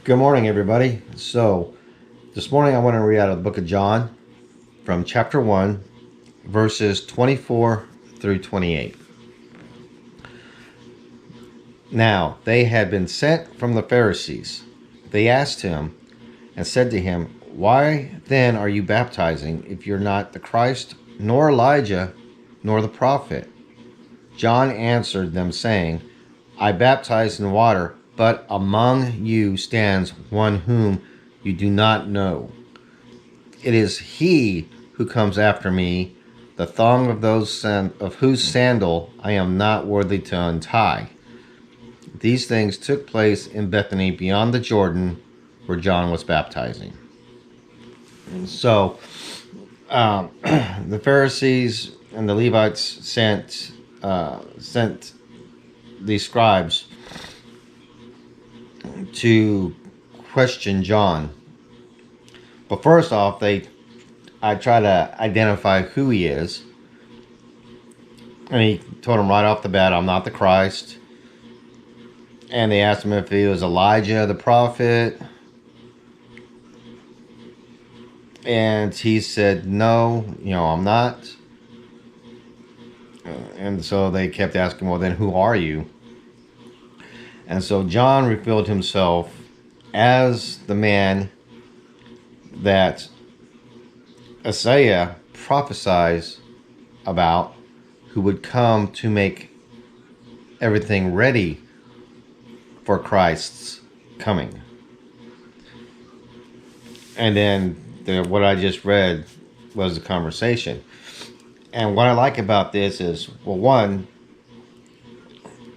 Good morning, everybody. So, this morning I want to read out of the book of John from chapter 1, verses 24 through 28. Now, they had been sent from the Pharisees. They asked him and said to him, "Why then are you baptizing if you're not the Christ, nor Elijah, nor the prophet?" John answered them, saying, "I baptize in water, but among you stands one whom you do not know. It is he who comes after me, the thong of whose sandal I am not worthy to untie." These things took place in Bethany beyond the Jordan, where John was baptizing. So, the Pharisees and the Levites sent these scribes to question John. But first off, I try to identify who he is. And he told him right off the bat, "I'm not the Christ." And they asked him if he was Elijah, the prophet. And he said, "No, I'm not." And so they kept asking, "Well, then who are you?" And so John revealed himself as the man that Isaiah prophesies about, who would come to make everything ready for Christ's coming. And then what I just read was the conversation. And what I like about this is, well, one,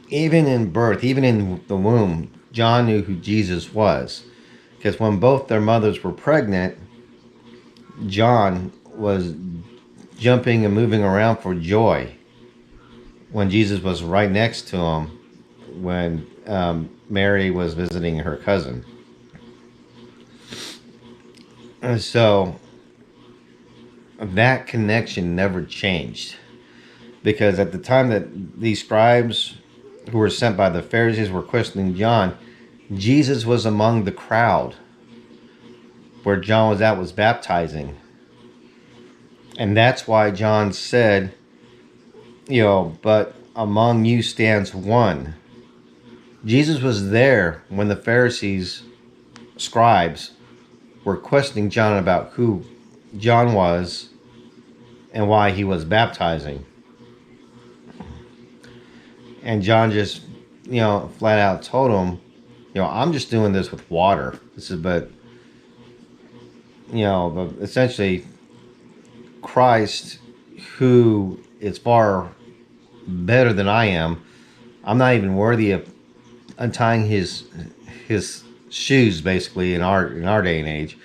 even in birth, even in the womb, John knew who Jesus was. Because when both their mothers were pregnant, John was jumping and moving around for joy when Jesus was right next to him when Mary was visiting her cousin. And so that connection never changed, because at the time that these scribes who were sent by the Pharisees were questioning John, Jesus was among the crowd where John was baptizing. And that's why John said, "But among you stands one." Jesus was there when the Pharisees, scribes, were questioning John about who John was and why he was baptizing. And John just, flat out told him, "I'm just doing this with water. But essentially, Christ, who is far better than I am, I'm not even worthy of untying his shoes, basically, in our day and age."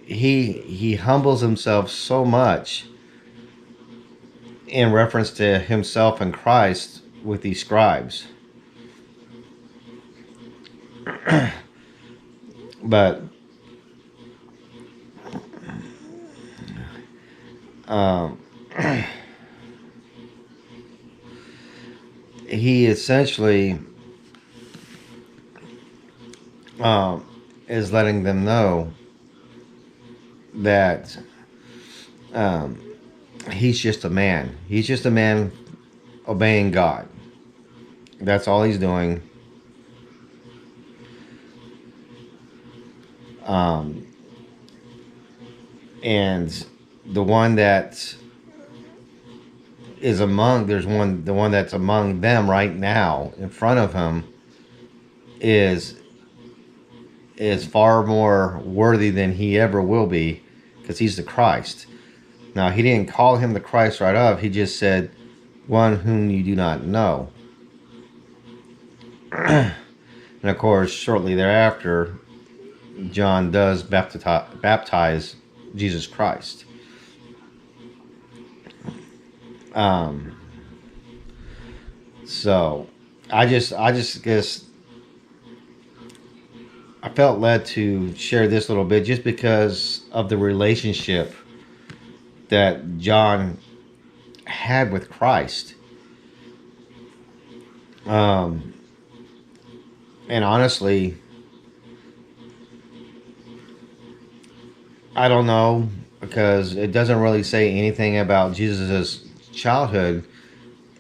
He humbles himself so much in reference to himself and Christ with these scribes. But um, he essentially is letting them know that he's just a man. He's just a man obeying God. That's all he's doing. And the one that is the one that's among them right now in front of him is far more worthy than he ever will be, because he's the Christ. Now, he didn't call him the Christ right off. He just said, "One whom you do not know." And of course, shortly thereafter, John does baptize Jesus Christ. So I just guess I felt led to share this little bit just because of the relationship that John had with Christ. And honestly, I don't know, because it doesn't really say anything about Jesus's childhood.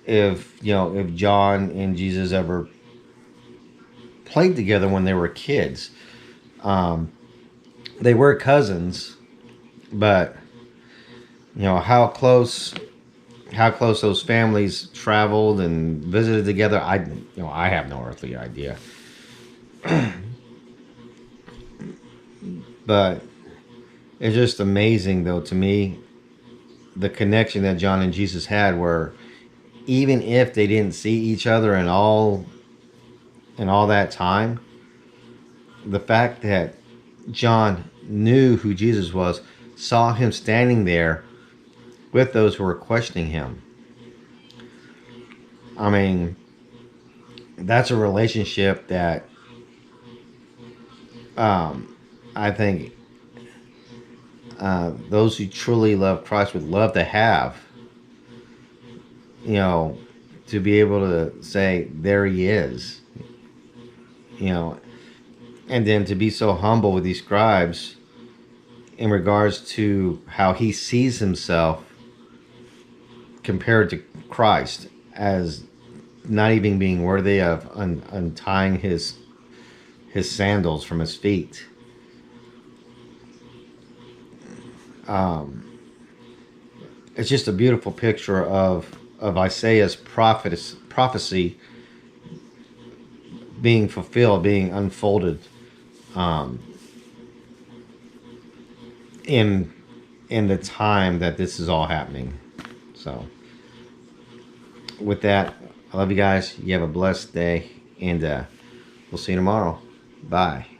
If if John and Jesus ever played together when they were kids, um, they were cousins, but how close those families traveled and visited together, I have no earthly idea. But it's just amazing, though, to me, the connection that John and Jesus had, where even if they didn't see each other in all that time, the fact that John knew who Jesus was, saw him standing there with those who were questioning him. I mean, that's a relationship that, I think, those who truly love Christ would love to have. You know, to be able to say, "There he is," you know, and then to be so humble with these scribes in regards to how he sees himself compared to Christ, as not even being worthy of untying his sandals from his feet. It's just a beautiful picture of Isaiah's prophecy being fulfilled, being unfolded, um, in in the time that this is all happening. So, with that, I love you guys. You have a blessed day, and we'll see you tomorrow. Bye.